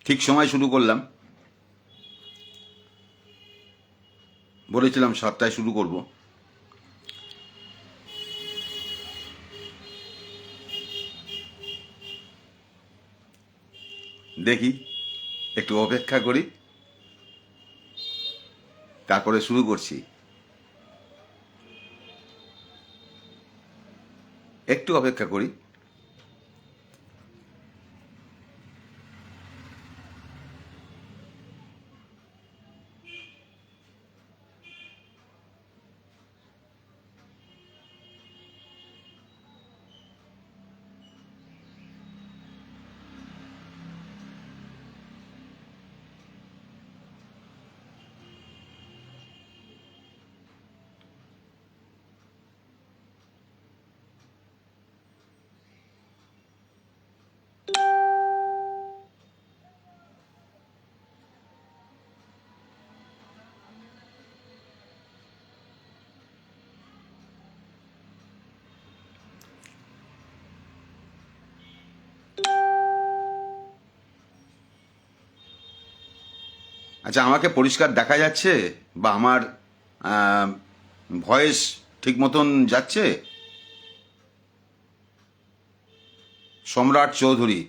ঠিক সময় শুরু করলাম, বলেছিলাম 7টায় শুরু করব। দেখি, একটু অপেক্ষা করি, তারপরে শুরু করছি। একটু অপেক্ষা করি। আচ্ছা, আমাকে পরিষ্কার দেখা যাচ্ছে? বা আমার ভয়েস ঠিক মতন যাচ্ছে? সম্রাট চৌধুরী।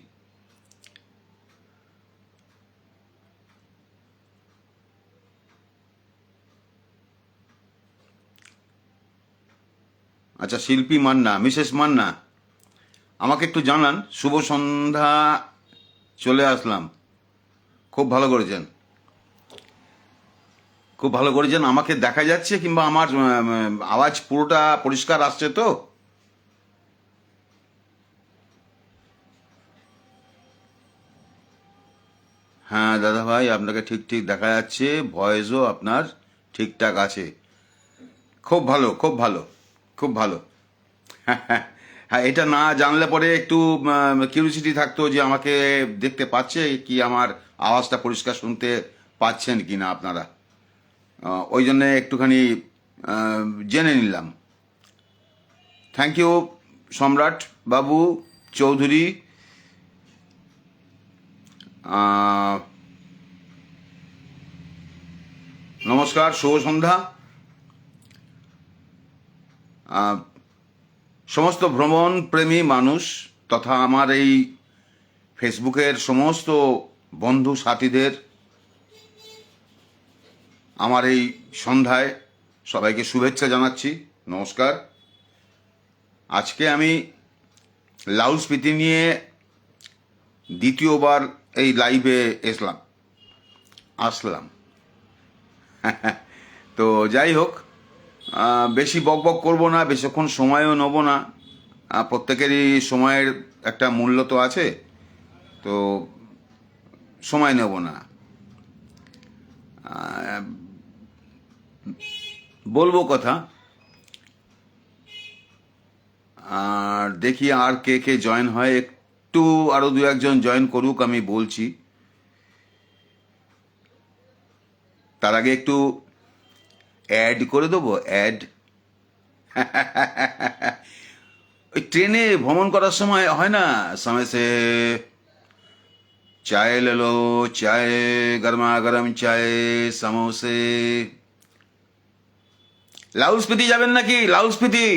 আচ্ছা, শিল্পী মান্না, মিসেস মান্না, আমাকে একটু জানান। শুভ সন্ধ্যা, চলে আসলাম। খুব ভালো করেছেন, খুব ভালো করেছেন। আমাকে দেখা যাচ্ছে কিংবা আমার আওয়াজ পুরোটা পরিষ্কার আসছে তো? হ্যাঁ দাদা ভাই, আপনাকে ঠিক ঠিক দেখা যাচ্ছে, ভয়েসও আপনার ঠিকঠাক আছে। খুব ভালো, খুব ভালো, খুব ভালো। হ্যাঁ, এটা না জানলে পরে একটু কিউরিসিটি থাকতো যে আমাকে দেখতে পাচ্ছে কি, আমার আওয়াজটা পরিষ্কার শুনতে পাচ্ছেন কি না আপনারা। ওই জন্যে একটুখানি আহ, জেনে নিলাম। থ্যাংক ইউ সম্রাট বাবু চৌধুরী। আহ, নমস্কার, শুভ সন্ধ্যা। আহ, সমস্ত ভ্রমণ প্রেমী মানুষ তথা আমার এই ফেসবুকের সমস্ত বন্ধু সাথীদের আমার এই সন্ধ্যায় সবাইকে শুভেচ্ছা জানাচ্ছি। নমস্কার। আজকে আমি লাউড স্পিতি নিয়ে দ্বিতীয়বার এই লাইভে আসলাম। তো যাই হোক, বেশি বক বক করবো না, বেশিক্ষণ সময়ও নেবো না। প্রত্যেকেরই সময়ের একটা মূল্য তো আছে, তো সময় নেব না। বলবো কথা, আর দেখি আর কে কে জয়েন হয়। একটু আরো দু একজন জয়েন করুক, আমি বলছি। তার আগে একটু অ্যাড করে দেবো, অ্যাড। ওই ট্রেনে ভ্রমণ করার সময় হয় না, সময় সে চায় ले लो, চায় গরমা গরম চায়, সমোসে। লাউড স্পিতি যাবেন নাকি? লাউড স্পিতি,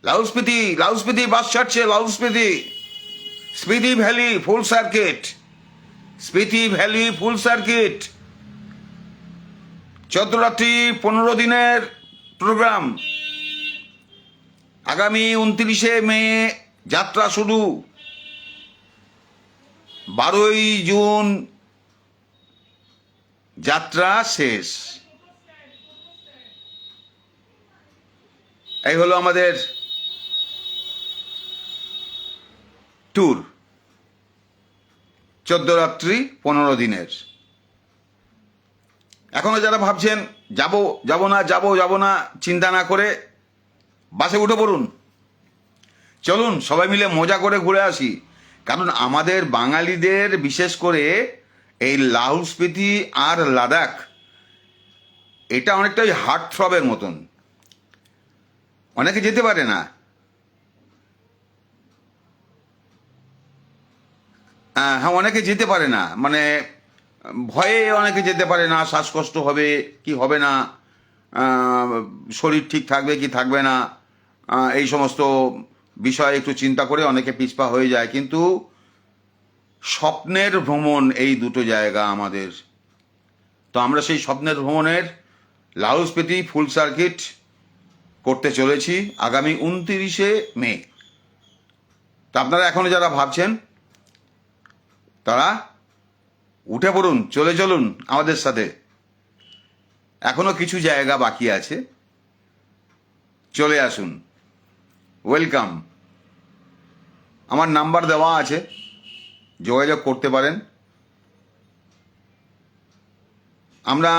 লাউড স্পিতি, লাউড স্পিতি বাস ছাড়ছে। Lahaul Spiti, Spiti valley full circuit, Spiti valley full circuit. 14 রাত্রি 15 দিনের প্রোগ্রাম। আগামী 29শে মে যাত্রা শুরু, 12ই জুন যাত্রা শেষ। এই হলো আমাদের ট্যুর, 14 রাত্রি 15 দিনের। এখনো যারা ভাবছেন যাব যাব না, যাব না, চিন্তা না করে বাসে উঠে পড়ুন। চলুন সবাই মিলে মজা করে ঘুরে আসি। কারণ আমাদের বাঙালিদের বিশেষ করে এই লাহুল স্পিতি আর লাদাখ, এটা অনেকটাই হার্ট থ্রবের মতন। অনেকে যেতে পারে না। হ্যাঁ, অনেকে যেতে পারে না, মানে ভয়ে অনেকে যেতে পারে না, শ্বাসকষ্ট হবে কি হবে না, আহ, শরীর ঠিক থাকবে কি থাকবে না, এই সমস্ত বিষয় একটু চিন্তা করে অনেকে পিছপা হয়ে যায়। কিন্তু স্বপ্নের ভ্রমণ এই দুটো জায়গা আমাদের। তো আমরা সেই স্বপ্নের ভ্রমণের লাউসপেতি ফুল সার্কিট করতে চলেছি আগামী 29শে মে। তা আপনারা এখনো যারা ভাবছেন তারা উঠে পড়ুন, চলে চলুন আমাদের সাথে। এখনো কিছু জায়গা বাকি আছে, চলে আসুন, ওয়েলকাম। আমার নাম্বার দেওয়া আছে, যোগাযোগ করতে পারেন। আমরা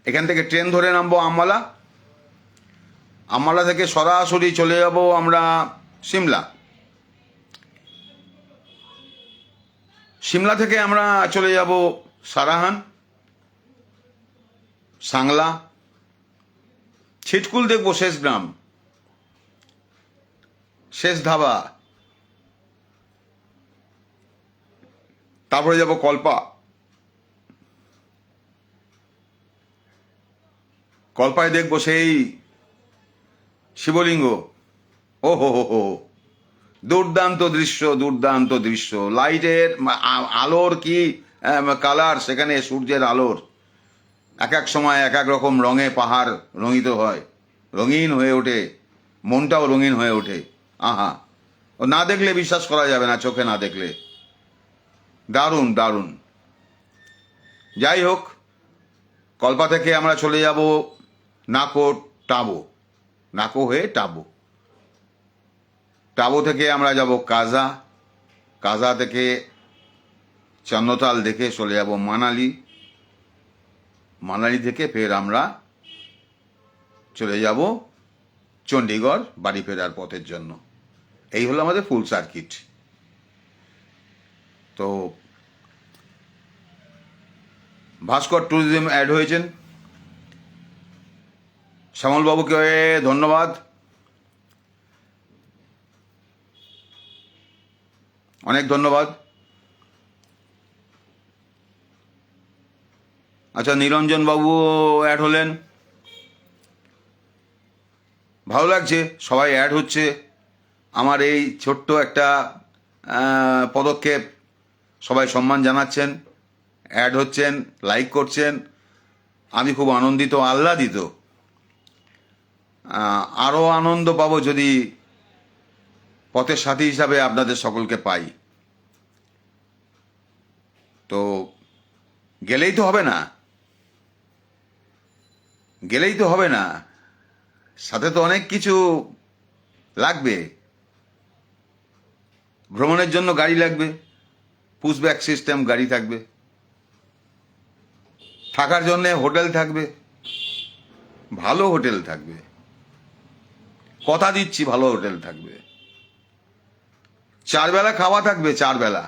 এখান থেকে ট্রেন ধরে নামবো আম্বালা, আম্বালা থেকে সরাসরি চলে যাব আমরা সিমলা, সিমলা থেকে আমরা চলে যাব সারাহান, সাংলা, ছিটকুল দেখবো, শেষ গ্রাম, শেষ ধাবা, তারপরে যাব কল্পা, কল্পায় দেখবো সেই শিবলিঙ্গ। ও হো হো হো, দুর্দান্ত দৃশ্য, দুর্দান্ত দৃশ্য, লাইটের আলোর কি কালার সেখানে, সূর্যের আলোর এক এক সময় এক এক রকম রঙে পাহাড় রঙিত হয়, রঙিন হয়ে ওঠে, মনটাও রঙিন হয়ে ওঠে। আহা, ও না দেখলে বিশ্বাস করা যাবে না, চোখে না দেখলে। দারুণ দারুণ। যাই হোক, কল্পা থেকে আমরা চলে যাব নাকো টাবো, নাকো হয়ে টাবো, টাবো থেকে আমরা যাব কাজা, কাজা থেকে চন্নতাল দেখে চলে যাব মানালি, মানালি থেকে ফের আমরা চলে যাব চণ্ডীগড় বাড়ি ফেরার পথের জন্য। এই হলো আমাদের ফুল সার্কিট। তো ভাস্কর ট্যুরিজম অ্যাড হয়েছেন, শ্যামলবাবুকে ধন্যবাদ, অনেক ধন্যবাদ। আচ্ছা, নিরঞ্জন বাবু অ্যাড হলেন, ভালো লাগছে, সবাই অ্যাড হচ্ছে। আমার এই ছোট্ট একটা পদক্ষেপ সবাই সম্মান জানাচ্ছেন, অ্যাড হচ্ছেন, লাইক করছেন, আমি খুব আনন্দিত, আহ্লাদিত। আরও আনন্দ পাবো যদি পথের সাথী হিসাবে আপনাদের সকলকে পাই। তো গেলেই তো হবে না, গেলেই তো হবে না, সাথে তো অনেক কিছু লাগবে। ভ্রমণের জন্য গাড়ি লাগবে, পুশব্যাক সিস্টেম গাড়ি থাকবে, থাকার জন্যে হোটেল থাকবে, ভালো হোটেল থাকবে, কথা দিচ্ছি ভালো হোটেল থাকবে, 4 বেলা খাওয়া থাকবে, 4 বেলা,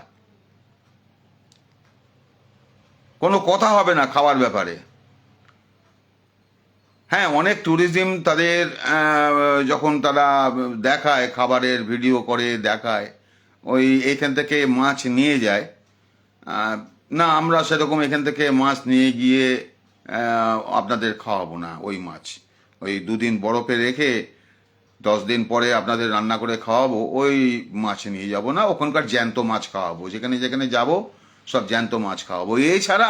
কোনো কথা হবে না খাওয়ার ব্যাপারে। হ্যাঁ, অনেক ট্যুরিজম তাদের যখন তারা দেখায়, খাবারের ভিডিও করে দেখায়, ওই এখান থেকে মাছ নিয়ে যায়। না, আমরা সেরকম এখান থেকে মাছ নিয়ে গিয়ে আপনাদের খাওয়াবো না ওই মাছ। ওই 2 দিন বরফে রেখে 10 দিন পরে আপনাদের রান্না করে খাওয়াবো, ওই মাছ নিয়ে যাব না। ওখানকার জ্যান্ত মাছ খাওয়াবো, যেখানে যেখানে যাব সব জ্যান্ত মাছ খাওয়াবো। এছাড়া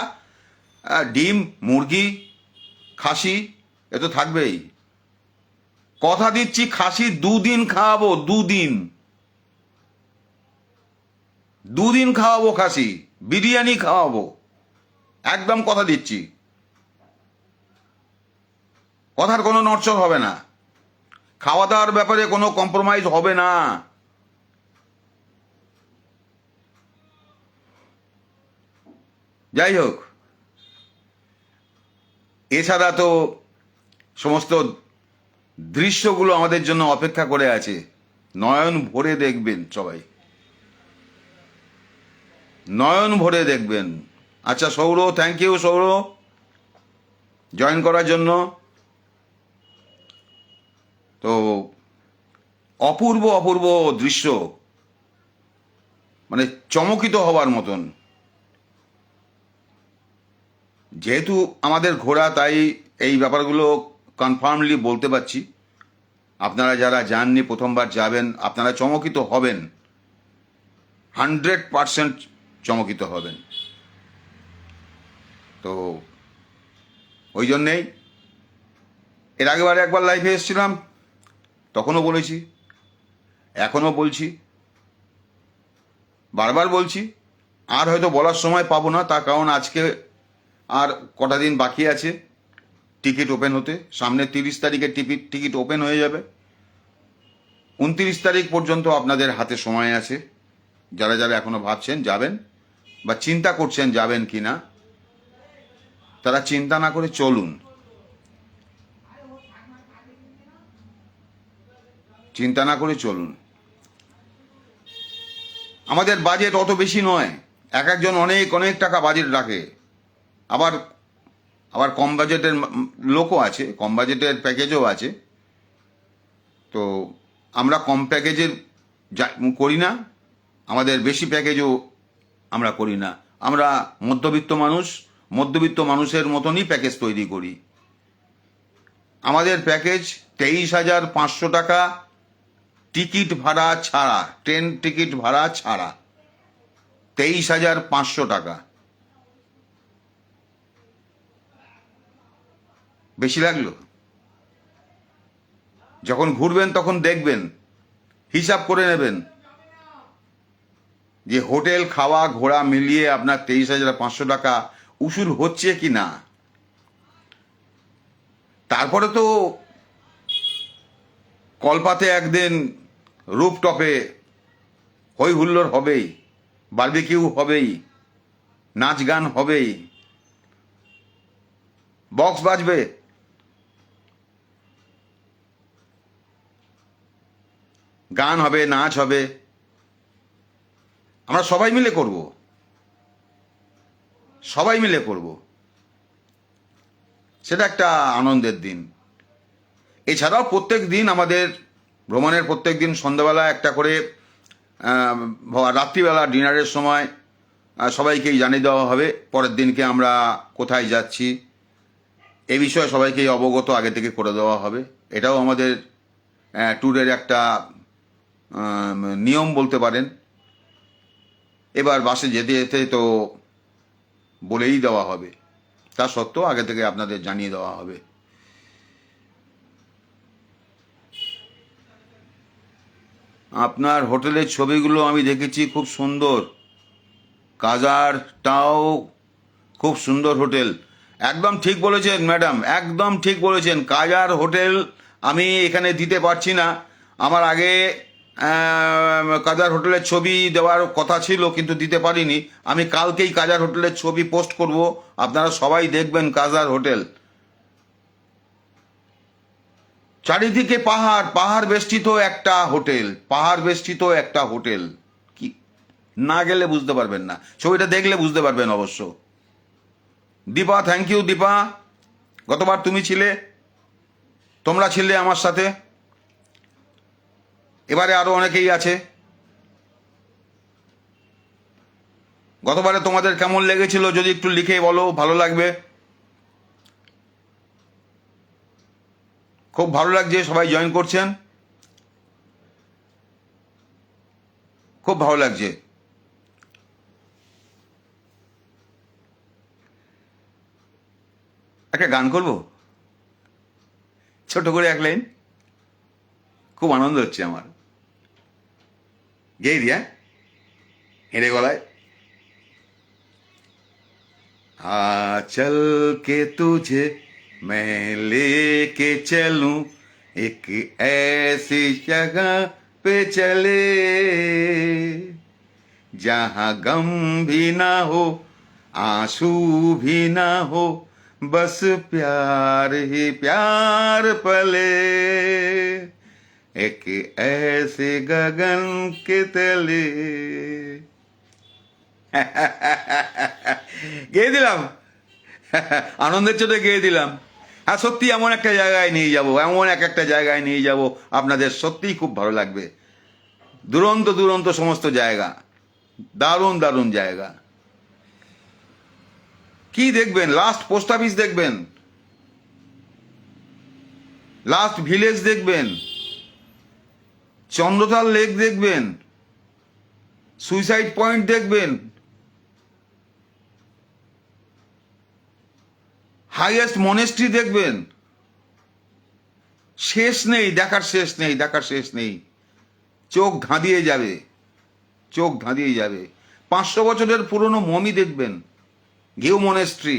ডিম, মুরগি, খাসি এ তো থাকবেই। কথা দিচ্ছি, খাসি 2 দিন খাওয়াবো, 2 দিন, 2 দিন খাওয়াবো খাসি, বিরিয়ানি খাওয়াবো, একদম কথা দিচ্ছি। কথার কোনো নড়চড় হবে না, খাওয়া দাওয়ার ব্যাপারে কোনো কম্প্রোমাইজ হবে না। যাই হোক, এছাড়া তো সমস্ত দৃশ্যগুলো আমাদের জন্য অপেক্ষা করে আছে, নয়ন ভরে দেখবেন সবাই, নয়ন ভরে দেখবেন। আচ্ছা সৌর, থ্যাংক ইউ সৌর জয়েন করার জন্য। তো অপূর্ব অপূর্ব দৃশ্য, মানে চমকিত হবার মতন। যেহেতু আমাদের ঘোরা, তাই এই ব্যাপারগুলো কনফার্মলি বলতে পারছি। আপনারা যারা যাননি, প্রথমবার যাবেন, আপনারা চমকিত হবেন, 100% চমকিত হবেন। তো ওই জন্যেই এর আগেবারে একবার লাইভে এসেছিলাম, তখনও বলেছি, এখনও বলছি, বারবার বলছি, আর হয়তো বলার সময় পাবো না, তার কারণ আজকে আর কটা দিন বাকি আছে টিকিট ওপেন হতে। সামনে 30 তারিখে টিকিট ওপেন হয়ে যাবে। 29 তারিখ পর্যন্ত আপনাদের হাতে সময় আছে। যারা যারা এখনো ভাবছেন যাবেন বা চিন্তা করছেন যাবেন কি না, তারা চিন্তা না করে চলুন। চিন্তা না করে চলুন। আমাদের বাজেট অত বেশি নয়, এক একজন অনেক অনেক টাকা বাজেট রাখে। আবার আবার কম বাজেটের লোকও আছে, কম বাজেটের প্যাকেজও আছে। তো আমরা কম প্যাকেজের করি না, আমাদের বেশি প্যাকেজও আমরা করি না। আমরা মধ্যবিত্ত মানুষের মতনই প্যাকেজ তৈরি করি। আমাদের প্যাকেজ 23,500 টাকা টিকিট ভাড়া ছাড়া, ট্রেন টিকিট ভাড়া ছাড়া 23,500 টাকা। বেশি লাগলো? যখন ঘুরবেন তখন দেখবেন, হিসাব করে নেবেন যে হোটেল, খাওয়া, ঘোরা মিলিয়ে আপনার 23,500 টাকা উসুল হচ্ছে কি না। তারপরে তো কলপাতে একদিন রুফটপে হই হুল্লোড় হবেই, বারবিকিউ হবেই, নাচ গান হবেই, বক্স বাজবে, গান হবে, নাচ হবে। আমরা সবাই মিলে করব, সবাই মিলে করব। সেটা একটা আনন্দের দিন। এছাড়াও প্রত্যেক দিন আমাদের ভ্রমণের প্রত্যেক দিন সন্ধ্যাবেলা একটা করে, রাত্রিবেলা ডিনারের সময় সবাইকেই জানিয়ে দেওয়া হবে পরের দিনকে আমরা কোথায় যাচ্ছি। এই বিষয়ে সবাইকেই অবগত আগে থেকে করে দেওয়া হবে। এটাও আমাদের ট্যুরের একটা নিয়ম বলতে পারেন। এবার বাসে যেতে যেতে তো বলেই দেওয়া হবে, তা সত্ত্বেও আগে থেকে আপনাদের জানিয়ে দেওয়া হবে। আপনার হোটেলের ছবিগুলো আমি দেখেছি, খুব সুন্দর। কাজারটাও খুব সুন্দর হোটেল। একদম ঠিক বলেছেন ম্যাডাম, একদম ঠিক বলেছেন। কাজার হোটেল আমি এখানে দিতে পারছি না। আমার আগে কাজার হোটেলের ছবি দেওয়ার কথা ছিল, কিন্তু দিতে পারিনি। আমি কালকেই কাজার হোটেলের ছবি পোস্ট করব, আপনারা সবাই দেখবেন কাজার হোটেল। চারিদিকে পাহাড়, পাহাড় বেষ্টিত একটা হোটেল, পাহাড় বেষ্টিত একটা হোটেল। কি না গেলে বুঝতে পারবেন না, ছবিটা দেখলে বুঝতে পারবেন অবশ্য। Dipa, thank you Dipa. গতবার তুমি ছিলে, তোমরা ছিলে আমার সাথে, এবারে আরো অনেকেই আছে। গতবারে তোমাদের কেমন লেগেছিল যদি একটু লিখে বলো, ভালো লাগবে। খুব ভালো লাগছে, সবাই জয়েন করছেন, খুব ভালো লাগছে। একটা গান করব, ছোট করে এক লাইন, খুব আনন্দ হচ্ছে আমার। গেয়ে দিয়া হেঁড়ে গলায়। चल के तुझे मैं लेके चलूं एक ऐसी जगह पे चले जहां गम भी ना हो, आंसू भी ना हो, बस प्यार ही प्यार पले एक ऐसे गगन के तले। গেয়ে দিলাম, আনন্দের চোটে গেয়ে দিলাম। হ্যাঁ, সত্যি এমন একটা জায়গায় নিয়ে যাব, এমন একটা জায়গায় নিয়ে যাব, আপনাদের সত্যিই খুব ভালো লাগবে। দুরন্ত দুরন্ত সমস্ত জায়গা, দারুণ দারুণ জায়গা। কি দেখবেন? লাস্ট পোস্ট অফিস দেখবেন, লাস্ট ভিলেজ দেখবেন, চন্দ্রতাল লেক দেখবেন, সুইসাইড পয়েন্ট দেখবেন, হাইয়েস্ট মনেস্ট্রি দেখবেন। শেষ নেই, দেখার শেষ নেই, দেখার শেষ নেই। চোখ ধাঁধিয়ে যাবে, চোখ ধাঁধিয়ে যাবে। 500 বছরের পুরনো মমি দেখবেন, ঘিউ মনেস্ট্রি,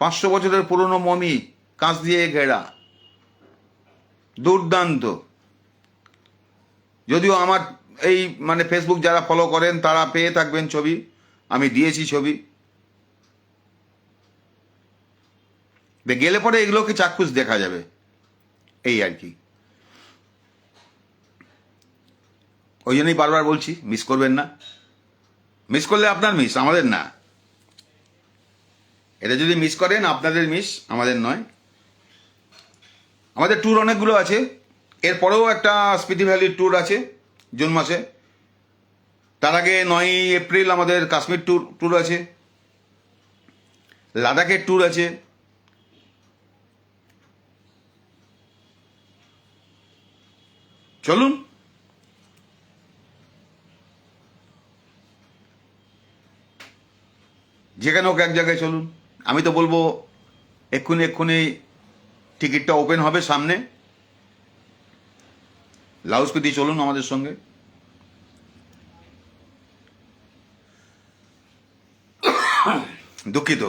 500 বছরের পুরনো মমি, কাঁচ দিয়ে ঘেরা, দুর্দান্ত। যদিও আমার এই মানে ফেসবুক যারা ফলো করেন তারা পেয়ে থাকবেন ছবি, আমি দিয়েছি ছবি। গেলে পরে এগুলোকে চাক্ষুষ দেখা যাবে, এই আর কি। ওই জন্যই বারবার বলছি, মিস করবেন না। মিস করলে আপনার মিস, আমাদের না। এটা যদি মিস করেন আপনাদের মিস, আমাদের নয়। আমাদের ট্যুর অনেকগুলো আছে, এরপরেও একটা স্পিতি ভ্যালির ট্যুর আছে জুন মাসে। তার আগে 9ই এপ্রিল আমাদের কাশ্মীর ট্যুর আছে, লাদাখের ট্যুর আছে। চলুন, যেখানে হোক এক জায়গায় চলুন। আমি তো বলবো এক্ষুনি এক্ষুনি টিকিটটা ওপেন হবে সামনে, লাউস্পিতি চলুন আমাদের সঙ্গে। দুঃখিত।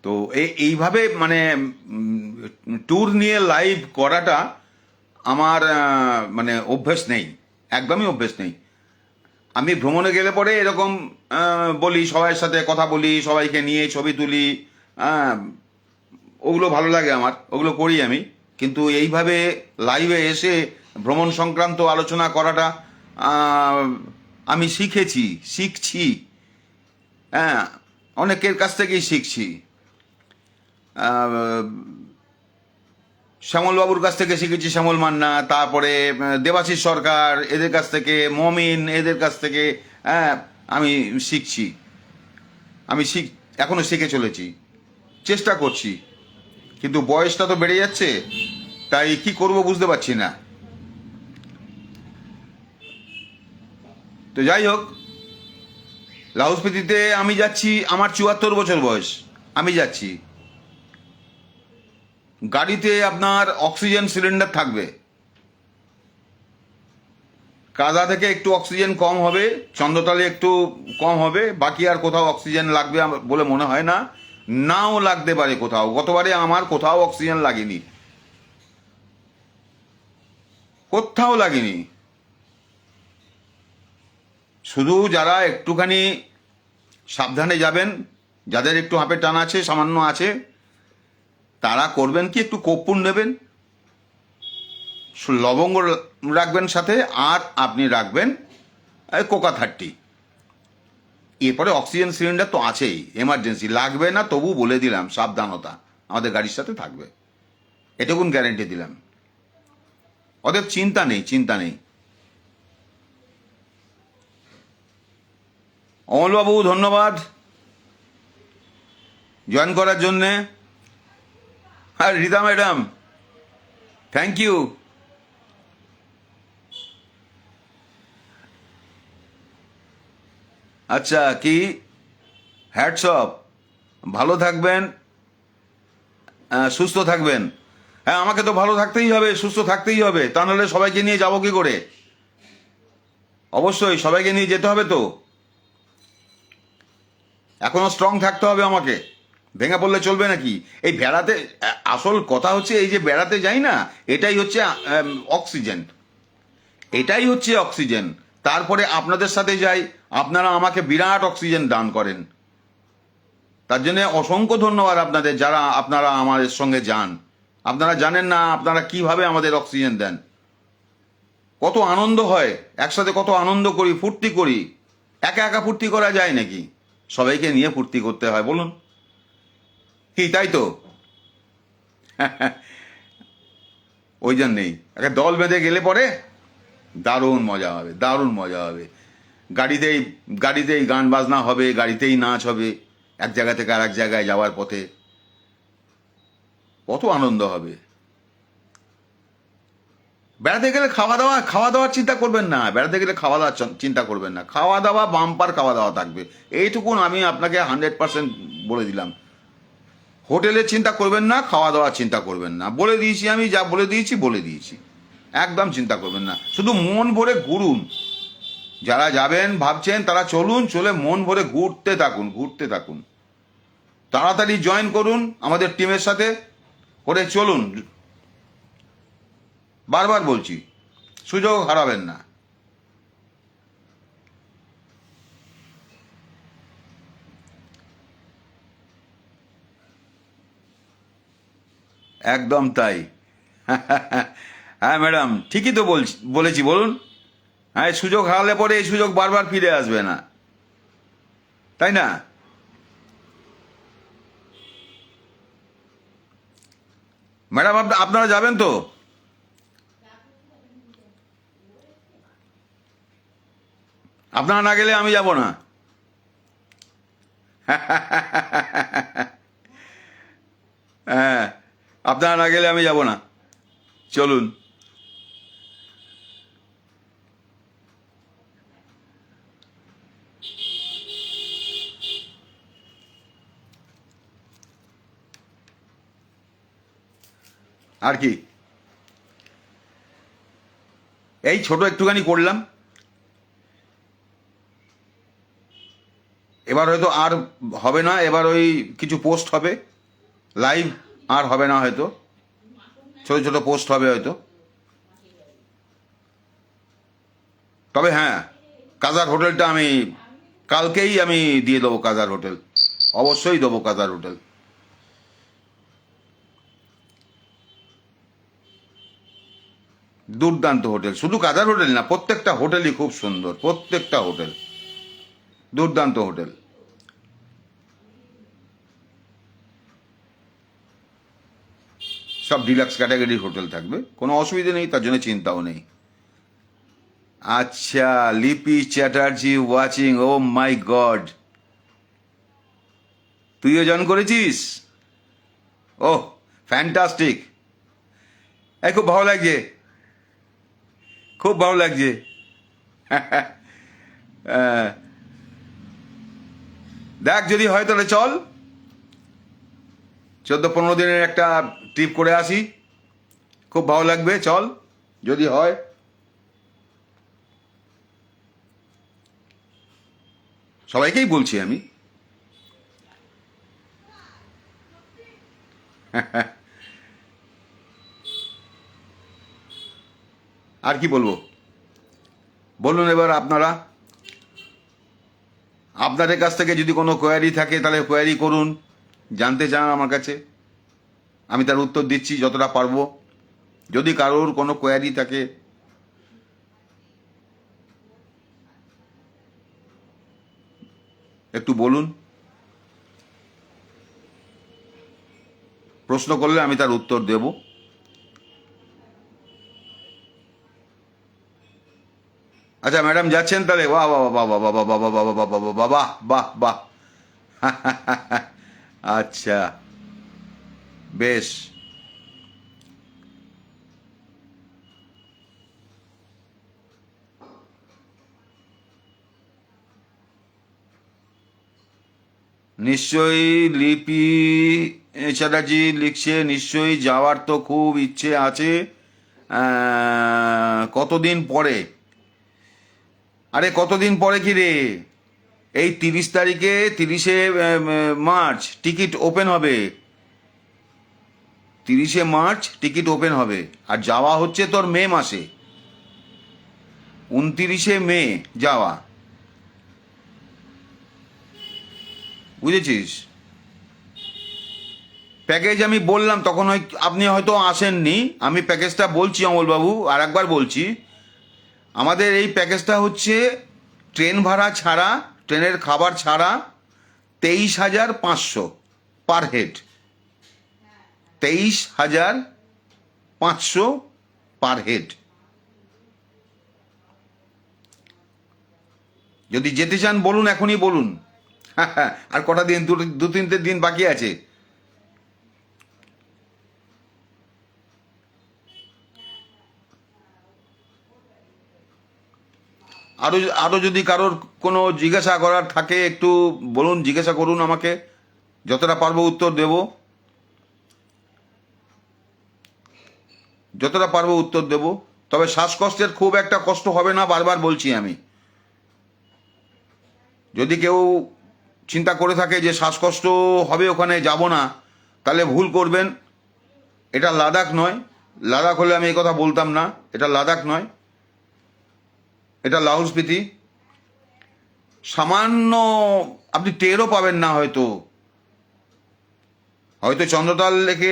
তো এইভাবে মানে ট্যুর নিয়ে লাইভ করাটা আমার মানে অভ্যেস নেই, একদমই অভ্যেস নেই। আমি ভ্রমণে গেলে পরে এরকম বলি, সবার সাথে কথা বলি, সবাইকে নিয়ে ছবি তুলি, ওগুলো ভালো লাগে আমার, ওগুলো করি আমি। কিন্তু এইভাবে লাইভে এসে ভ্রমণ সংক্রান্ত আলোচনা করাটা আমি শিখছি, হ্যাঁ, অনেকের কাছ থেকেই শিখছি। শ্যামলবাবুর কাছ থেকে শিখেছি, শ্যামল মান্না, তারপরে দেবাশিস সরকার, এদের কাছ থেকে, মমিন, এদের কাছ থেকে। হ্যাঁ, আমি শিখছি, এখনো শিখে চলেছি, চেষ্টা করছি। কিন্তু বয়সটা তো বেড়ে যাচ্ছে, তাই কি করব বুঝতে পারছি না। তো যাই হোক, লাউস্পিতিতে আমি যাচ্ছি, আমার 74 বছর বয়স, আমি যাচ্ছি। গাড়িতে আপনার অক্সিজেন সিলিন্ডার থাকবে, কাদা থেকে একটু অক্সিজেন কম হবে, চন্দ্রতালে একটু কম হবে, বাকি আর কোথাও অক্সিজেন লাগবে বলে মনে হয় না। নাও লাগতে পারে কোথাও, গতবারে আমার কোথাও অক্সিজেন লাগেনি, কোথাও লাগেনি। শুধু যারা একটুখানি সাবধানে যাবেন, যাদের একটু হাঁপে টান আছে, সামান্য আছে, তারা করবেন কি, একটু কর্পূর নেবেন, লবঙ্গ রাখবেন সাথে, আর আপনি রাখবেন কোকা 30। এরপরে অক্সিজেন সিলিন্ডার তো আছেই, এমার্জেন্সি লাগবে না, তবু বলে দিলাম সাবধানতা আমাদের গাড়ির সাথে থাকবে, এটুকুন গ্যারেন্টি দিলাম। অতএব চিন্তা নেই, চিন্তা নেই। অমলবাবু ধন্যবাদ জয়েন করার জন্যে, আর রীতা ম্যাডাম থ্যাংক ইউ। আচ্ছা, কি হ্যাটস অফ, ভালো থাকবেন, সুস্থ থাকবেন। হ্যাঁ, আমাকে তো ভালো থাকতেই হবে, সুস্থ থাকতেই হবে, তা নাহলে সবাইকে নিয়ে যাবো কি করে? অবশ্যই সবাইকে নিয়ে যেতে হবে তো, এখনো স্ট্রং থাকতে হবে আমাকে, ভেঙে পড়লে চলবে নাকি? এই বেড়াতে, আসল কথা হচ্ছে এই যে বেড়াতে যাই না, এটাই হচ্ছে অক্সিজেন, এটাই হচ্ছে অক্সিজেন। তারপরে আপনাদের সাথে যাই, আপনারা আমাকে বিরাট অক্সিজেন দান করেন, তার জন্য অসংখ্য ধন্যবাদ আপনাদের, যারা আপনারা আমাদের সঙ্গে যান। আপনারা জানেন না আপনারা কিভাবে আমাদের অক্সিজেন দেন, কত আনন্দ হয় একসাথে, কত আনন্দ করি, ফুর্তি করি। একা একা ফুর্তি করা যায় নাকি? সবাইকে নিয়ে ফুর্তি করতে হয়, বলুন কি, তাই তো? ওই জন্যেই একটা দল বেঁধে গেলে পরে দারুণ মজা হবে, দারুণ মজা হবে। গাড়িতেই গাড়িতেই গান বাজনা হবে, গাড়িতেই নাচ হবে, এক জায়গা থেকে আর এক জায়গায় যাওয়ার পথে কত আনন্দ হবে। বেড়াতে গেলে খাওয়া দাওয়ার চিন্তা করবেন না, বেড়াতে গেলে খাওয়া দাওয়ার চিন্তা করবেন না, খাওয়া দাওয়া বাম্পার খাওয়া দাওয়া থাকবে, এইটুকুন আমি আপনাকে 100% বলে দিলাম। হোটেলের চিন্তা করবেন না, খাওয়া দাওয়ার চিন্তা করবেন না, বলে দিয়েছি আমি, যা বলে দিয়েছি, একদম চিন্তা করবেন না, শুধু মন ভরে ঘুরুন। যারা যাবেন ভাবছেন তারা চলুন, চলে মন ভরে ঘুরতে থাকুন। তাড়াতাড়ি জয়েন করুন আমাদের টিমের সাথে, করে চলুন। বারবার বলছি, সুযোগ হারাবেন না। একদম তাই। হ্যাঁ ম্যাডাম, ঠিকই তো বলেছি, বলুন। হ্যাঁ, সুযোগ হারালে পরে এই সুযোগ বারবার ফিরে আসবে না, তাই না? ম্যাডাম, আপনারা যাবেন তো? আপনারা না গেলে আমি যাব না। হ্যাঁ, আপনারা না গেলে আমি যাব না, চলুন। আর কি, এই ছোট একটুখানি করলাম, এবার হয়তো আর হবে না, এবার ওই কিছু পোস্ট হবে, লাইভ আর হবে না হয়তো, ছোট ছোট পোস্ট হবে হয়তো। তবে হ্যাঁ, কাজার হোটেলটা আমি কালকেই আমি দিয়ে দেবো, কাজার হোটেল অবশ্যই দেবো, কাজার হোটেল। দুর্দান্ত হোটেল, শুধু কাজার হোটেল না, প্রত্যেকটা হোটেলই খুব সুন্দর, প্রত্যেকটা হোটেল দুর্দান্ত হোটেল। সব ডিলাক্স ক্যাটাগরির হোটেল থাকবে, কোনো অসুবিধা নেই, তার জন্য চিন্তাও নেই। আচ্ছা, লিপি চ্যাটার্জি ওয়াচিং, ও মাই গড, তুইও জয়েন করেছিস? ওহ, ফ্যান্টাস্টিক। এই খুব ভালো লাগছে, খুব ভালো লাগছে। দেখ, যদি হয় তাহলে চল, 14-15 দিনের একটা ট্রিপ করে আসি, খুব ভালো লাগবে, চল যদি হয়। সবাইকেই বলছি আমি। আর কি বলবো, বলুন এবার আপনারা, আপনাদের কাছ থেকে যদি কোনো কোয়ারি থাকে তাহলে কোয়ারি করুন, জানতে চান আমার কাছে, আমি তার উত্তর দিচ্ছি যতটা পারবো। যদি কারোর কোনো কোয়ারি থাকে একটু বলুন, প্রশ্ন করলে আমি তার উত্তর দেব। আচ্ছা ম্যাডাম যাচ্ছেন তাহলে, বাহ বাহ বাহ বাহ বাহ বাহ বাহ বাহ বাহ বাহ বাহ বাহ বাহ বাহ। আচ্ছা, বেশ। নিশ্চয়ই লিপি চ্যাটার্জি লিখছে, নিশ্চয়ই যাওয়ার তো খুব ইচ্ছে আছে। কতদিন পরে? আরে কতদিন পরে কি রে, এই 30 তারিখে, 30শে মার্চ টিকিট ওপেন হবে, 30শে মার্চ টিকিট ওপেন হবে, আর যাওয়া হচ্ছে তোর মে মাসে, 29শে মে যাওয়া, বুঝেছিস? প্যাকেজ আমি বললাম তখন, আপনি হয়তো আসেননি, আমি প্যাকেজটা বলছি অমলবাবু, আর একবার বলছি। আমাদের এই প্যাকেজটা হচ্ছে ট্রেন ভাড়া ছাড়া, ট্রেনের খাবার ছাড়া, 23,500 পার হেড, 23,500 পার হেড। যদি যেতে চান বলুন, এখনই বলুন। আর কটা দিন, দু তিনটে দিন বাকি আছে। আরও আরও যদি কারোর কোনো জিজ্ঞাসা করার থাকে একটু বলুন, জিজ্ঞাসা করুন আমাকে, যতটা পারবো উত্তর দেব, যতটা পারবো উত্তর দেব। তবে শ্বাসকষ্টের খুব একটা কষ্ট হবে না, বারবার বলছি আমি। যদি কেউ চিন্তা করে থাকে যে শ্বাসকষ্ট হবে ওখানে যাব না, তাহলে ভুল করবেন। এটা লাদাখ নয়, লাদাখ হলে আমি এই কথা বলতাম না। এটা লাদাখ নয়, এটা লাহুল স্পিতি। সামান্য আপনি টেরও পাবেন না, হয়তো হয়তো চন্দ্রতাল থেকে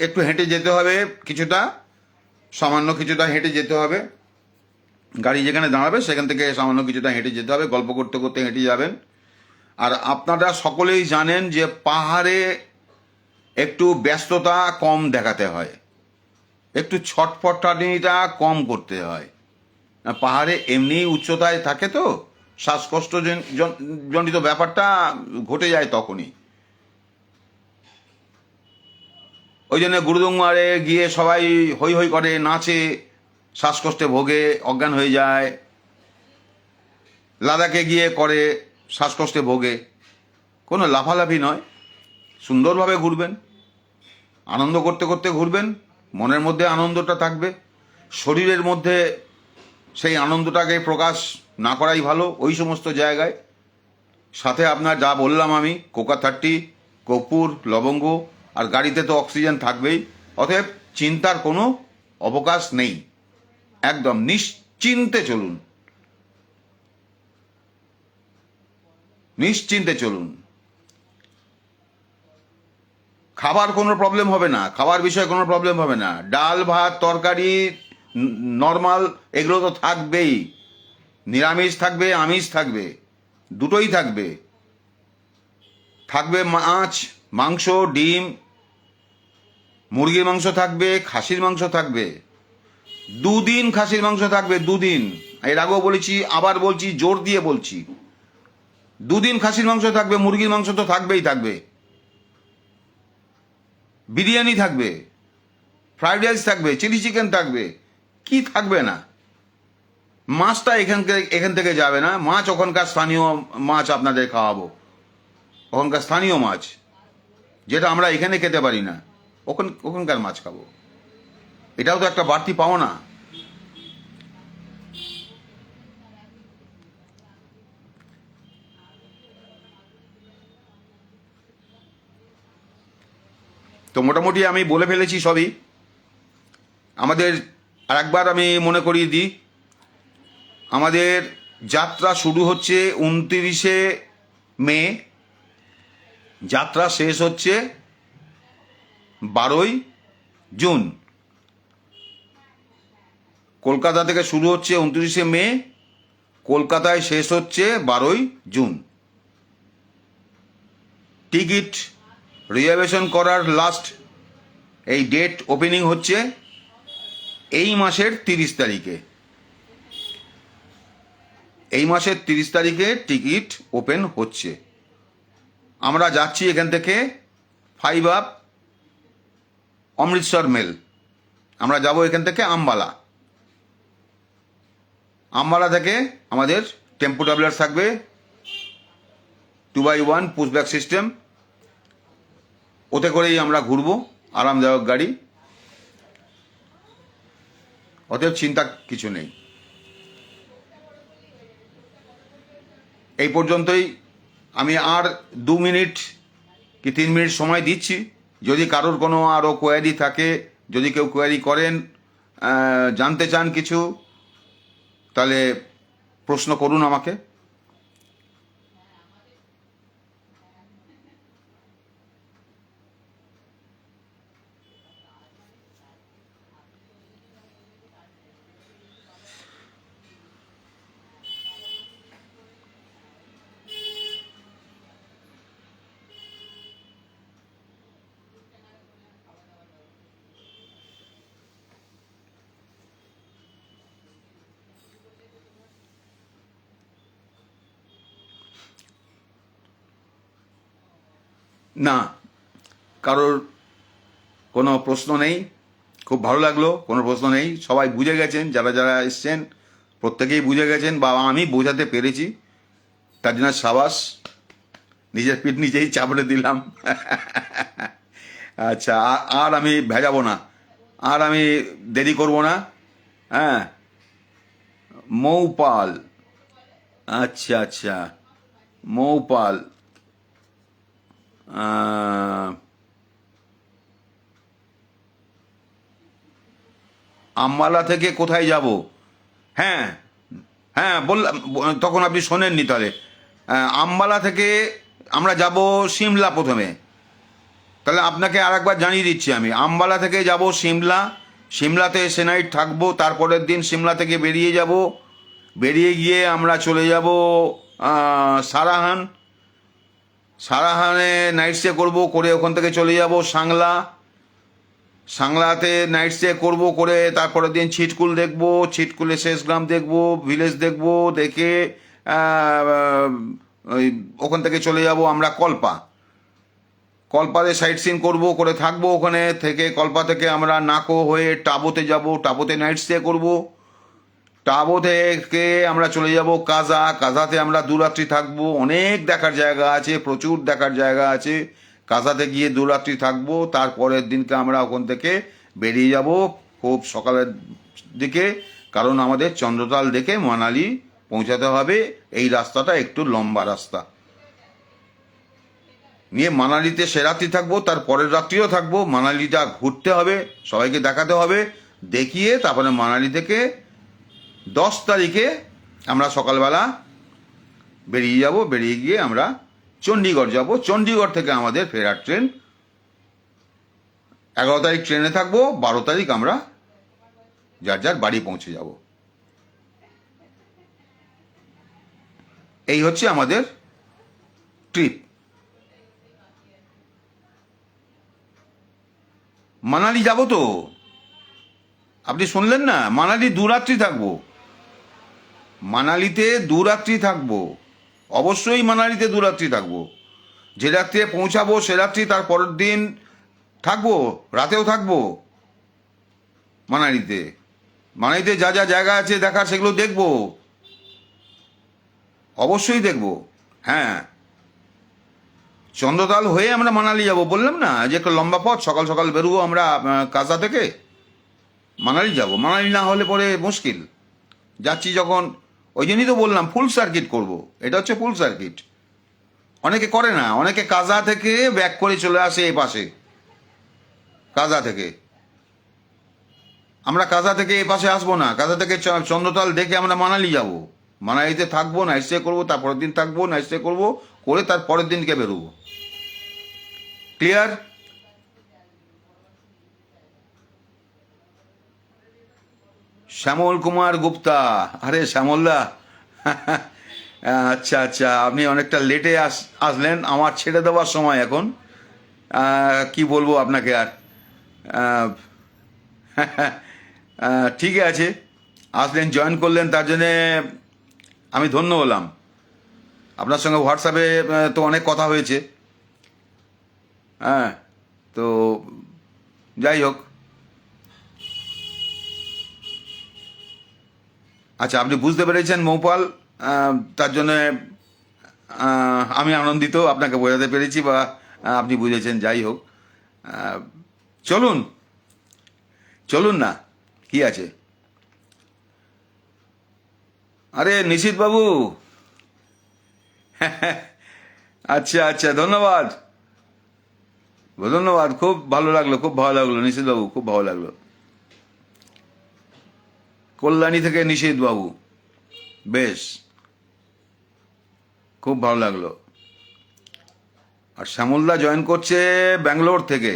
একটু হেঁটে যেতে হবে কিছুটা, সামান্য কিছুটা হেঁটে যেতে হবে। গাড়ি যেখানে দাঁড়াবে সেখান থেকে সামান্য কিছুটা হেঁটে যেতে হবে, গল্প করতে করতে হেঁটে যাবেন। আর আপনারা সকলেই জানেন যে পাহাড়ে একটু ব্যস্ততা কম দেখাতে হয়, একটু ছটফটানিটা কম করতে হয়। পাহাড়ে এমনি উচ্চতায় থাকে তো শ্বাসকষ্ট জনিত ব্যাপারটা ঘটে যায় তখনই। ওই জন্য গুরুদুয়ারে গিয়ে সবাই হৈ হৈ করে, নাচে, শ্বাসকষ্টে ভোগে, অজ্ঞান হয়ে যায়। লাদাখে গিয়ে করে, শ্বাসকষ্টে ভোগে। কোনো লাফালাফি নয়, সুন্দরভাবে ঘুরবেন, আনন্দ করতে করতে ঘুরবেন। মনের মধ্যে আনন্দটা থাকবে, শরীরের মধ্যে সেই আনন্দটাকে প্রকাশ না করাই ভালো ওই সমস্ত জায়গায়। সাথে আপনার যা বললাম আমি, কোকা 30, কর্পূর, লবঙ্গ, আর গাড়িতে তো অক্সিজেন থাকবেই। অতএব চিন্তার কোনো অবকাশ নেই, একদম নিশ্চিন্তে চলুন, নিশ্চিন্তে চলুন। খাবার কোনো প্রবলেম হবে না, খাবার বিষয়ে কোনো প্রবলেম হবে না। ডাল ভাত তরকারি নর্মাল এগুলো তো থাকবেই, নিরামিষ থাকবে, আমিষ থাকবে, দুটোই থাকবে। থাকবে মাছ, মাংস, ডিম, মুরগির মাংস থাকবে, খাসির মাংস থাকবে। 2 দিন খাসির মাংস থাকবে, 2 দিন। এর আগেও বলেছি, আবার বলছি, জোর দিয়ে বলছি, 2 দিন খাসির মাংস থাকবে। মুরগির মাংস তো থাকবেই থাকবে, বিরিয়ানি থাকবে, ফ্রাইড রাইস থাকবে, চিলি চিকেন থাকবে, কি থাকবে না? মাছটা এখান থেকে যাবে না, মাছ ওখানকার স্থানীয় মাছ আপনাদের খাওয়াবো, ওখানকার স্থানীয় মাছ, যেটা আমরা এখানে খেতে পারি না, ওখানকার মাছ খাবো। এটাও তো একটা বাড়তি পাওনা। তো মোটামুটি আমি বলে ফেলেছি সবই। আমাদের আরেকবার আমি মনে করিয়ে দিই, আমাদের যাত্রা শুরু হচ্ছে 29শে মে, যাত্রা শেষ হচ্ছে 12ই জুন। কলকাতা থেকে শুরু হচ্ছে 29শে মে, কলকাতায় শেষ হচ্ছে 12ই জুন। টিকিট রিজার্ভেশন করার লাস্ট এই ডেট ওপেনিং হচ্ছে এই মাসের 30 তারিখে। এই মাসের 30 তারিখে টিকিট ওপেন হচ্ছে। আমরা যাচ্ছি এখান থেকে 5 up অমৃতসর মেল। আমরা যাব এখান থেকে আম্বালা। আম্বালা থেকে আমাদের টেম্পো ট্রাভেলার থাকবে, 2x1 পুশব্যাক সিস্টেম। ওতে করেই আমরা ঘুরবো, আরামদায়ক গাড়ি। অতএব চিন্তা কিছু নেই। এই পর্যন্তই। আমি আর 2 মিনিট কি 3 মিনিট সময় দিচ্ছি। যদি কারোর কোনো আরও কোয়ারি থাকে, যদি কেউ কোয়ারি করেন, জানতে চান কিছু, তাহলে প্রশ্ন করুন আমাকে। না, কারোর কোনো প্রশ্ন নেই। খুব ভালো লাগলো, কোনো প্রশ্ন নেই। সবাই বুঝে গেছেন, যারা যারা এসছেন প্রত্যেকেই বুঝে গেছেন, বা আমি বোঝাতে পেরেছি, তার জন্য সাবাস। নিজের পিঠ নিজেই চাপড়ে দিলাম। আচ্ছা, আর আমি ভেজাবো না, আর আমি দেরি করব না। হ্যাঁ, মৌপাল, আচ্ছা আচ্ছা, মৌপাল। আহ, আম্বালা থেকে কোথায় যাব? হ্যাঁ, হ্যাঁ বললাম, তখন আপনি শোনেননি তাহলে। আম্বালা থেকে আমরা যাব সিমলা প্রথমে। তাহলে আপনাকে আর একবার জানিয়ে দিচ্ছি, আমি আম্বালা থেকে যাব সিমলা। সিমলাতে সেনাইট থাকবো, তারপরের দিন সিমলা থেকে বেরিয়ে যাব। বেরিয়ে গিয়ে আমরা চলে যাব সারাহান। সারাহানে নাইট স্টে করবো, করে ওখান থেকে চলে যাব সাংলা। সাংলাতে নাইট স্টে করবো, করে তারপরের দিন ছিটকুল দেখবো, ছিটকুলে শেষগ্রাম দেখবো, ভিলেজ দেখবো, দেখে ওই ওখান থেকে চলে যাব আমরা কল্পা। কল্পাতে সাইট সিন করবো, করে থাকবো ওখানে থেকে। কল্পা থেকে আমরা নাকো হয়ে টাবোতে যাব, টাবোতে নাইট স্টে করবো। টাবো থেকে আমরা চলে যাব কাজা। কাজাতে আমরা 2 রাত্রি থাকবো। অনেক দেখার জায়গা আছে, প্রচুর দেখার জায়গা আছে। কাজাতে গিয়ে 2 রাত্রি থাকবো, তারপরের দিনকে আমরা ওখান থেকে বেরিয়ে যাব খুব সকালের দিকে, কারণ আমাদের চন্দ্রতাল দেখে মানালি পৌঁছাতে হবে। এই রাস্তাটা একটু লম্বা রাস্তা। নিয়ে মানালিতে সে রাত্রি থাকবো, তার পরের রাত্রিও থাকবো। মানালিটা ঘুরতে হবে, সবাইকে দেখাতে হবে। দেখিয়ে তারপরে মানালি থেকে 10 তারিখে আমরা সকালবেলা বেরিয়ে যাব। বেরিয়ে গিয়ে আমরা চণ্ডীগড় যাব। চণ্ডীগড় থেকে আমাদের ফেরার ট্রেন। 11 তারিখ ট্রেনে থাকবো, 12 তারিখ আমরা যার যার বাড়ি পৌঁছে যাব। এই হচ্ছে আমাদের ট্রিপ। মানালি যাব তো, আপনি শুনলেন না? মানালি 2 রাত্রি থাকবো। মানালিতে 2 রাত্রি থাকবো, অবশ্যই মানালিতে 2 রাত্রি থাকবো। যে রাত্রে পৌঁছাবো সে রাত্রি, তার পরের দিন থাকবো, রাতেও থাকবো মানালিতে। মানালিতে যা যা জায়গা আছে দেখার, সেগুলো দেখবো, অবশ্যই দেখবো। হ্যাঁ, চন্দ্রতাল হয়ে আমরা মানালি যাব, বললাম না যে একটা লম্বা পথ। সকাল সকাল বেরোবো আমরা কাজা থেকে, মানালি যাব। মানালি না হলে পরে মুশকিল। যাচ্ছি যখন, ওই জন্যই তো বললাম ফুল সার্কিট করব। এটা হচ্ছে ফুল সার্কিট। অনেকে করে না, অনেকে কাজা থেকে ব্যাক করে চলে আসে এ পাশে। কাজা থেকে আমরা কাজা থেকে এ পাশে আসবো না। কাজা থেকে চন্দ্রতাল দেখে আমরা মানালি যাব। মানালিতে থাকবো, নাইট স্টে করবো, তারপরের দিন থাকবো, নাইট স্টে করবো, করে তার পরের দিনকে বেরোবো। ক্লিয়ার? শ্যামল কুমার গুপ্তা, আরে শ্যামলদা। আচ্ছা আচ্ছা, আপনি অনেকটা লেটে আসলেন, আমার ছেড়ে দেওয়ার সময় এখন। কি বলবো আপনাকে আর। আহ, ঠিক আছে, আসলেন, জয়েন করলেন, তার জন্যে আমি ধন্য হলাম। আপনার সঙ্গে হোয়াটসঅ্যাপে তো অনেক কথা হয়েছে। হ্যাঁ, তো যাই হোক। আচ্ছা, আপনি বুঝতে পেরেছেন মৌপাল, তার জন্য আমি আনন্দিত, আপনাকে বোঝাতে পেরেছি, বা আপনি বুঝেছেন। যাই হোক, আহ, চলুন, চলুন না, কি আছে। আরে নিশীথ বাবু, আচ্ছা আচ্ছা, ধন্যবাদ, ধন্যবাদ। খুব ভালো লাগলো, খুব ভালো লাগলো নিশীথ বাবু, খুব ভালো লাগলো। কল্যাণী থেকে নিশীথ বাবু, বেশ, খুব ভালো লাগলো। আর শ্যামলদা জয়েন করছে ব্যাঙ্গালোর থেকে।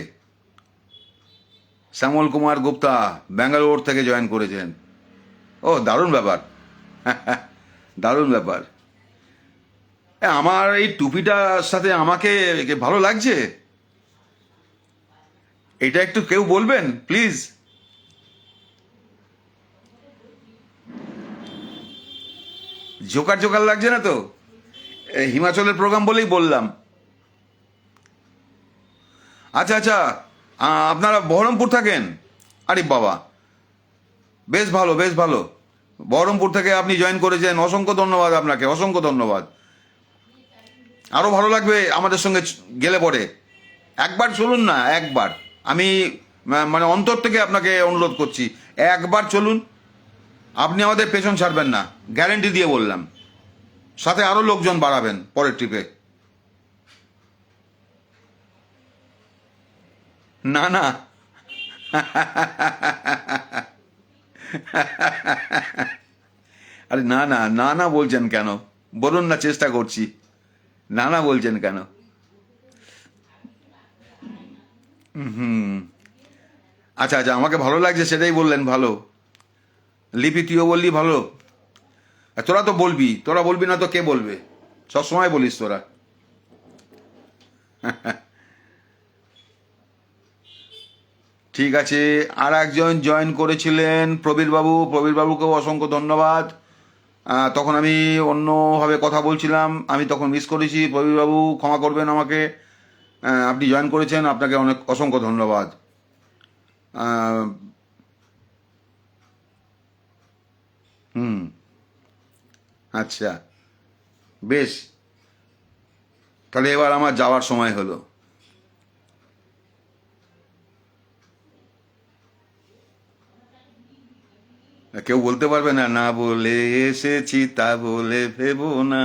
শ্যামল কুমার গুপ্তা ব্যাঙ্গালোর থেকে জয়েন করেছেন। ও, দারুণ ব্যাপার। দারুণ ব্যাপার। আমার এই টুপিটার সাথে আমাকে ভালো লাগছে। এটা একটু কেউ বলবেন প্লিজ? জোকার জোকার লাগছে না তো? হিমাচলের প্রোগ্রাম বলেই বললাম। আচ্ছা আচ্ছা, আপনারা বহরমপুর থাকেন? আরে বাবা, বেশ ভালো বেশ ভালো। বহরমপুর থেকে আপনি জয়েন করেছেন, অসংখ্য ধন্যবাদ আপনাকে, অসংখ্য ধন্যবাদ। আরও ভালো লাগবে আমাদের সঙ্গে গেলে পরে। একবার চলুন না, একবার। আমি মানে অন্তর থেকে আপনাকে অনুরোধ করছি, একবার চলুন। আপনি আমাদের পেছন ছাড়বেন না, গ্যারেন্টি দিয়ে বললাম। সাথে আরও লোকজন বাড়াবেন পরের ট্রিপে। না না, আরে না না না না বলছেন কেন? বলুন না, চেষ্টা করছি। না না বলছেন কেন? আচ্ছা আচ্ছা, আমাকে ভালো লাগছে সেটাই বললেন, ভালো। লিপি তুইও বললি ভালো। আর তোরা তো বলবি, তোরা বলবি না তো কে বলবে? সবসময় বলিস তোরা। ঠিক আছে, আর একজন জয়েন করেছিলেন প্রবীরবাবু, প্রবীরবাবুকেও অসংখ্য ধন্যবাদ। তখন আমি অন্যভাবে কথা বলছিলাম, আমি তখন মিস করেছি। প্রবীরবাবু ক্ষমা করবেন আমাকে। আপনি জয়েন করেছেন, আপনাকে অনেক অসংখ্য ধন্যবাদ। আহ, হুম, আচ্ছা, বেশ। তাহলে এবার আমার যাওয়ার সময় হলো। কেউ বলতে পারবে না, না বলে এসেছি তা বলে ভেবো না,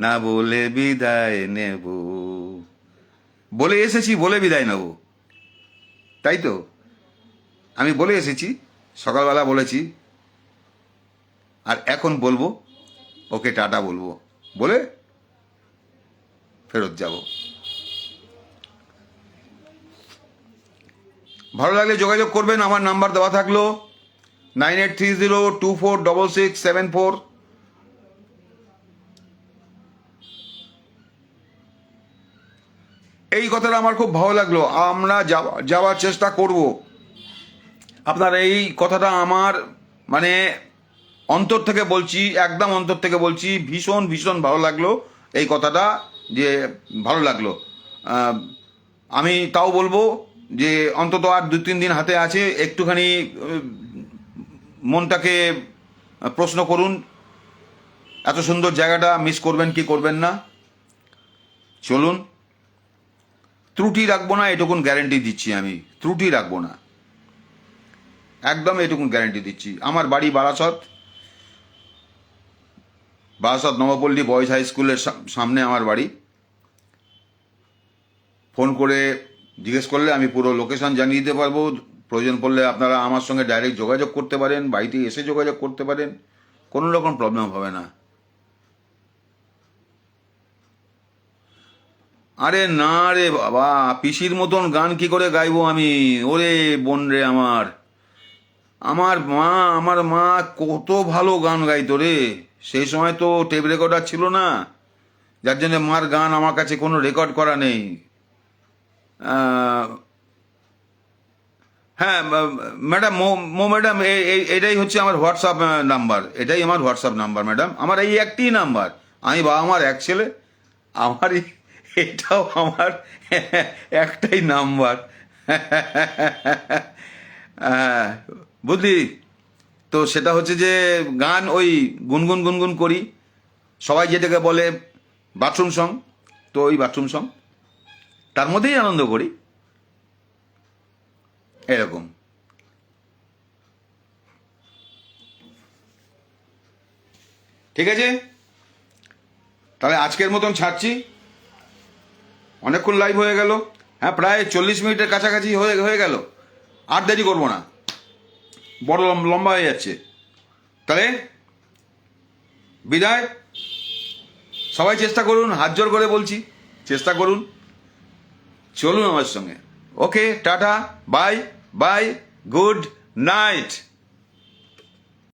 না বলে বিদায় নেব। বলে এসেছি বলে বিদায় নেব, তাই তো? আমি বলে এসেছি, সকালবেলা বলেছি, আর এখন বলবো ওকে টাটা বলবো, বলে ফেরত যাব। ভালো লাগলে যোগাযোগ করবেন, আমার নাম্বার দেওয়া থাকলো 9830246674। এই কথাটা আমার খুব ভালো লাগলো, আমরা যাওয়ার চেষ্টা করব। আপনার এই কথাটা আমার মানে অন্তর থেকে বলছি, একদম অন্তর থেকে বলছি, ভীষণ ভীষণ ভালো লাগলো এই কথাটা, যে ভালো লাগলো। আহ, আমি তাও বলবো যে অন্তত আর 2-3 দিন হাতে আছে, একটুখানি মনটাকে প্রশ্ন করুন, এত সুন্দর জায়গাটা মিস করবেন কি করবেন না। চলুন, ত্রুটি রাখবো না, এটুকুন গ্যারেন্টি দিচ্ছি আমি, ত্রুটি রাখবো না, একদম এটুকুন গ্যারেন্টি দিচ্ছি। আমার বাড়ি বারাসত, বারাসত নবপল্লী বয়েজ হাই স্কুলের সামনে আমার বাড়ি। ফোন করে জিজ্ঞেস করলে আমি পুরো লোকেশন জানিয়ে দিতে পারবো। প্রয়োজন পড়লে আপনারা আমার সঙ্গে ডাইরেক্ট যোগাযোগ করতে পারেন, বাড়িতে এসে যোগাযোগ করতে পারেন, কোনো রকম প্রবলেম হবে না। আরে না রে বাবা, পিসির মতন গান কি করে গাইবো আমি? ওরে বোন রে আমার, আমার মা কত ভালো গান গাইতো রে। সেই সময় তো টেপ রেকর্ডার ছিল না, যার জন্য মার গান আমার কাছে কোনো রেকর্ড করা নেই। আহ, হ্যাঁ ম্যাডাম, ম্যাডাম এটাই হচ্ছে আমার হোয়াটসঅ্যাপ নাম্বার, এটাই আমার হোয়াটসঅ্যাপ নাম্বার ম্যাডাম, আমার এই একটি নাম্বার। আমি বাবা আমার এক ছেলে, আমার এটাও আমার একটাই নাম্বার। হ্যাঁ, বুঝলি তো? সেটা হচ্ছে যে গান ওই গুনগুন গুনগুন করি, সবাই যেটাকে বলে বাথরুম সং, তো ওই বাথরুম সং, তার মধ্যেই আনন্দ করি, এরকম। ঠিক আছে, তাহলে আজকের মতন ছাড়ছি, অনেকক্ষণ লাইভ হয়ে গেল। হ্যাঁ, প্রায় 40 মিনিটের কাছাকাছি হয়ে গেল। আর দেরি করবো না, বড় লম্বা হয়ে যাচ্ছে। তাহলে বিদায়। সবাই চেষ্টা করুন, হাত জোর করে বলছি, চেষ্টা করুন, চলুন আমার সঙ্গে। Okay, ta-ta, bye bye, good night.